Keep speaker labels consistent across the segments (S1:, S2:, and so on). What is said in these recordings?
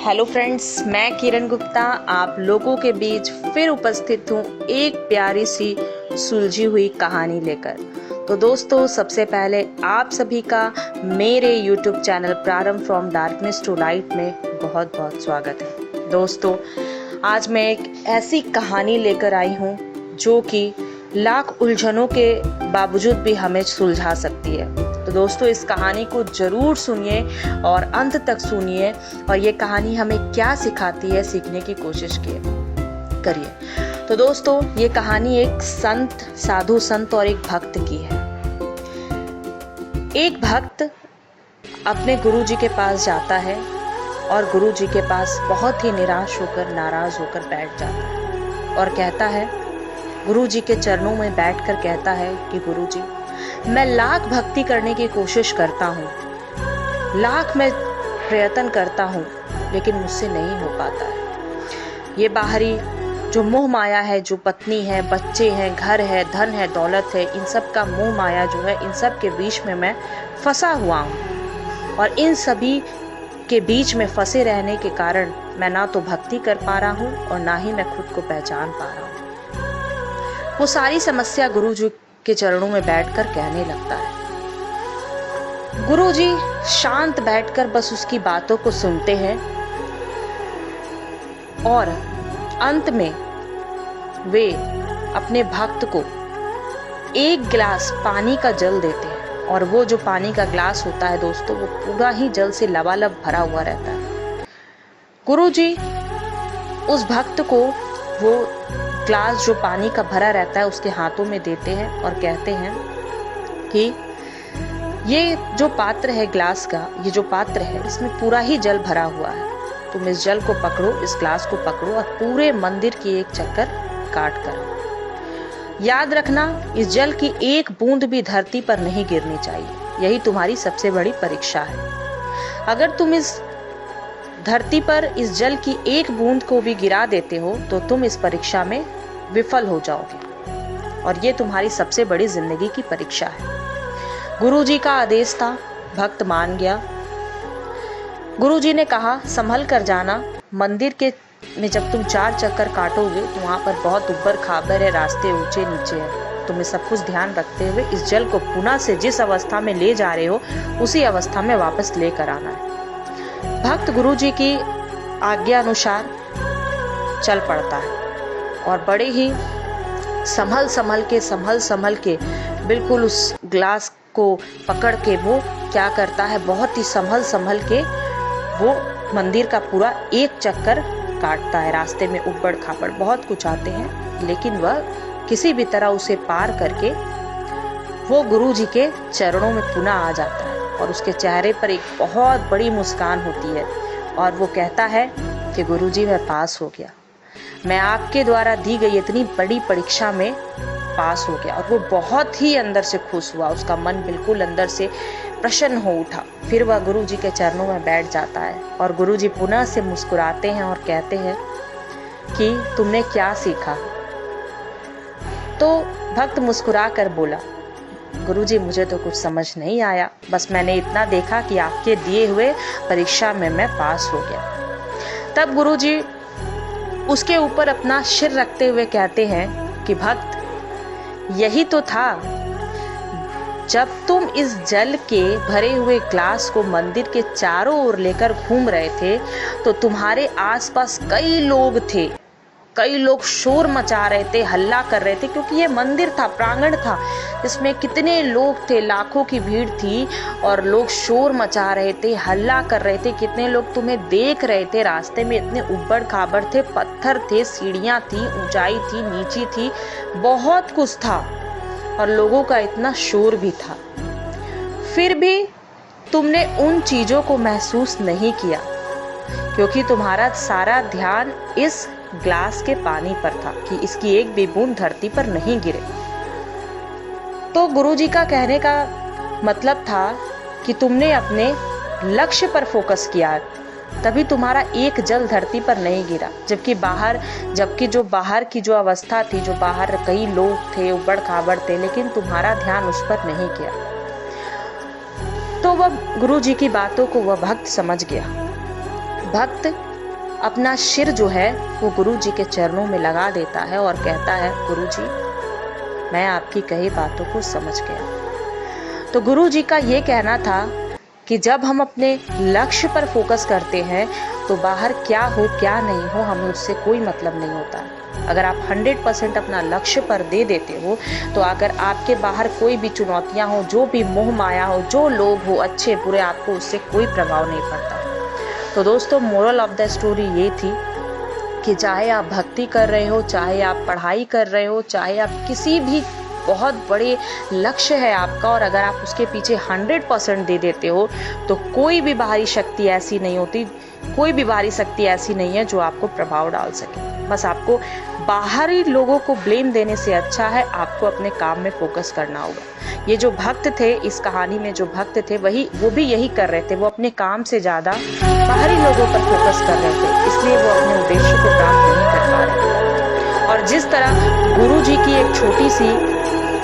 S1: Hello friends, मैं किरण गुप्ता आप लोगों के बीच फिर उपस्थित हूँ एक प्यारी सी सुलझी हुई कहानी लेकर। तो दोस्तों, सबसे पहले आप सभी का मेरे YouTube चैनल प्रारंभ फ्रॉम डार्कनेस टू लाइट में बहुत बहुत स्वागत है। दोस्तों, आज मैं एक ऐसी कहानी लेकर आई हूँ जो कि लाख उलझनों के बावजूद भी हमें सुलझा सकती है। तो दोस्तों, इस कहानी को जरूर सुनिए और अंत तक सुनिए और ये कहानी हमें क्या सिखाती है सीखने की कोशिश करिए। तो दोस्तों, ये कहानी एक साधु संत और एक भक्त की है। एक भक्त अपने गुरुजी के पास जाता है और गुरुजी के पास बहुत ही निराश होकर, नाराज होकर बैठ जाता है और कहता है, गुरुजी के चरणों में बैठकर कहता है कि गुरुजी, मैं लाख भक्ति करने की कोशिश करता हूँ, लाख मैं प्रयत्न करता हूँ, लेकिन मुझसे नहीं हो पाता है। ये बाहरी जो मोह माया है, जो पत्नी है, बच्चे हैं, घर है, धन है, दौलत है, इन सब का मोह माया जो है, इन सब के बीच में मैं फंसा हुआ हूँ और इन सभी के बीच में फंसे रहने के कारण मैं ना तो भक्ति कर पा रहा हूँ और ना ही मैं खुद को पहचान पा रहा हूँ। वो सारी समस्या गुरुजी के चरणों में बैठकर कहने लगता है। गुरुजी शांत बैठकर बस उसकी बातों को सुनते हैं और अंत में वे अपने भक्त को एक गिलास पानी का जल देते हैं और वो जो पानी का ग्लास होता है दोस्तों, वो पूरा ही जल से लबालब भरा हुआ रहता है। गुरुजी उस भक्त को वो ग्लास जो पानी का भरा रहता है उसके हाथों में देते हैं और कहते हैं कि ये जो पात्र है ग्लास का, ये जो पात्र है, इसमें पूरा ही जल भरा हुआ है। तुम इस जल को पकड़ो, इस ग्लास को पकड़ो और पूरे मंदिर की एक चक्कर काट कर याद रखना, इस जल की एक बूंद भी धरती पर नहीं गिरनी चाहिए। यही तुम्हारी सबसे बड़ी परीक्षा है। अगर तुम इस धरती पर इस जल की एक बूंद को भी गिरा देते हो तो तुम इस परीक्षा में विफल हो जाओगे और ये तुम्हारी सबसे बड़ी जिंदगी की परीक्षा है। गुरुजी का आदेश था, भक्त मान गया। गुरुजी ने कहा, संभल कर जाना, मंदिर के में जब तुम 4 चक्कर काटोगे तो वहां पर बहुत उबड़ खाबड़ है, रास्ते ऊंचे नीचे है। तुम्हें सब कुछ ध्यान रखते हुए इस जल को पुनः से जिस अवस्था में ले जा रहे हो उसी अवस्था में वापस लेकर आना है। भक्त गुरुजी की आज्ञा अनुसार चल पड़ता है और बड़े ही संभल संभल के बिल्कुल उस ग्लास को पकड़ के वो क्या करता है, बहुत ही संभल के वो मंदिर का पूरा एक चक्कर काटता है। रास्ते में उबड़ खाबड़ बहुत कुछ आते हैं, लेकिन वह किसी भी तरह उसे पार करके वो गुरुजी के चरणों में पुनः आ जाता है और उसके चेहरे पर एक बहुत बड़ी मुस्कान होती है और वो कहता है कि गुरुजी, मैं पास हो गया, मैं आपके द्वारा दी गई इतनी बड़ी परीक्षा में पास हो गया। और वो बहुत ही अंदर से खुश हुआ, उसका मन बिल्कुल अंदर से प्रसन्न हो उठा। फिर वह गुरुजी के चरणों में बैठ जाता है और गुरुजी पुनः से मुस्कुराते हैं और कहते हैं कि तुमने क्या सीखा। तो भक्त मुस्कुरा कर बोला, गुरुजी, मुझे तो कुछ समझ नहीं आया, बस मैंने इतना देखा कि आपके दिए हुए परीक्षा में मैं पास हो गया। तब गुरुजी उसके ऊपर अपना सिर रखते हुए कहते हैं कि भक्त, यही तो था, जब तुम इस जल के भरे हुए ग्लास को मंदिर के चारों ओर लेकर घूम रहे थे तो तुम्हारे आसपास कई लोग शोर मचा रहे थे, हल्ला कर रहे थे, क्योंकि ये मंदिर था, प्रांगण था, इसमें कितने लोग थे, लाखों की भीड़ थी और लोग शोर मचा रहे थे, हल्ला कर रहे थे। कितने लोग तुम्हें देख रहे थे, रास्ते में इतने उबड़ खाबड़ थे, पत्थर थे, सीढ़ियाँ थी, ऊंचाई थी, नीची थी, बहुत कुछ था और लोगों का इतना शोर भी था। फिर भी तुमने उन चीजों को महसूस नहीं किया क्योंकि तुम्हारा सारा ध्यान इस ग्लास के पानी पर था कि इसकी एक भी बूंद धरती पर नहीं गिरे। तो गुरुजी का कहने का मतलब था कि तुमने अपने लक्ष्य पर फोकस किया, तभी तुम्हारा एक जल धरती पर नहीं गिरा। जबकि जो बाहर की जो अवस्था थी, जो बाहर कई लोग थे, उबड़ खाबड़ थे, लेकिन तुम्हारा ध्यान उस पर नहीं गया। तो वह गुरुजी की बातों को वह भक्त समझ गया। भक्त अपना सिर जो है वो गुरु जी के चरणों में लगा देता है और कहता है, गुरु जी मैं आपकी कही बातों को समझ गया। तो गुरु जी का ये कहना था कि जब हम अपने लक्ष्य पर फोकस करते हैं तो बाहर क्या हो क्या नहीं हो हमें उससे कोई मतलब नहीं होता है। अगर आप 100% अपना लक्ष्य पर दे देते हो तो अगर आपके बाहर कोई भी चुनौतियां हो, जो भी मोह माया हो, जो लोग हो अच्छे बुरे, आपको उससे कोई प्रभाव नहीं पड़ता। तो दोस्तों मोरल ऑफ द स्टोरी ये थी कि चाहे आप भक्ति कर रहे हो, चाहे आप पढ़ाई कर रहे हो, चाहे आप किसी भी बहुत बड़े लक्ष्य है आपका और अगर आप उसके पीछे 100% दे देते हो तो कोई भी बाहरी शक्ति ऐसी नहीं होती, कोई भी बाहरी शक्ति ऐसी नहीं है जो आपको प्रभाव डाल सके। बस आपको बाहरी लोगों को ब्लेम देने से अच्छा है आपको अपने काम में फोकस करना होगा। ये जो भक्त थे, इस कहानी में जो भक्त थे वो भी यही कर रहे थे। वो अपने काम से ज़्यादा बाहरी लोगों पर फोकस कर रहे थे, इसलिए वो अपने उद्देश्य को प्राप्त नहीं कर पा रहे थे। और जिस तरह गुरु जी की एक छोटी सी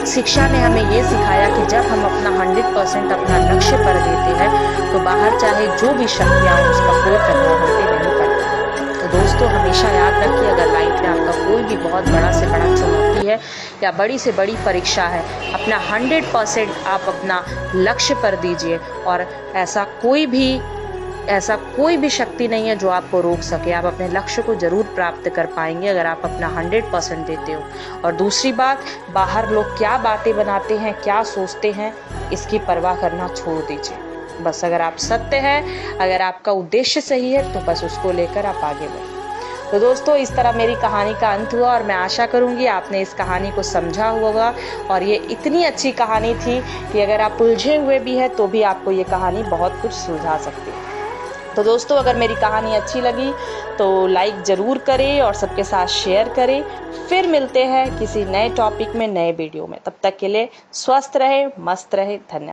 S1: शिक्षा ने हमें ये सिखाया कि जब हम अपना 100% अपना लक्ष्य पर देते हैं तो बाहर चाहे जो भी शक्तियाँ हो उसका कोई प्रभाव हम पे नहीं पड़ता। तो दोस्तों हमेशा याद रखिए, अगर लाइफ में आपका कोई भी बहुत बड़ा से बड़ा चुनौती है या बड़ी से बड़ी परीक्षा है, अपना 100% आप अपना लक्ष्य पर दीजिए और ऐसा कोई भी शक्ति नहीं है जो आपको रोक सके। आप अपने लक्ष्य को जरूर प्राप्त कर पाएंगे अगर आप अपना 100% देते हो। और दूसरी बात, बाहर लोग क्या बातें बनाते हैं, क्या सोचते हैं, इसकी परवाह करना छोड़ दीजिए। बस अगर आप सत्य हैं, अगर आपका उद्देश्य सही है तो बस उसको लेकर आप आगे बढ़िए। तो दोस्तों इस तरह मेरी कहानी का अंत हुआ और मैं आशा करूंगी आपने इस कहानी को समझा होगा। और ये इतनी अच्छी कहानी थी कि अगर आप उलझे हुए भी हैं तो भी आपको ये कहानी बहुत कुछ सुलझा सकती है। तो दोस्तों अगर मेरी कहानी अच्छी लगी तो लाइक ज़रूर करें और सबके साथ शेयर करें। फिर मिलते हैं किसी नए टॉपिक में, नए वीडियो में। तब तक के लिए स्वस्थ रहे, मस्त रहे। धन्यवाद।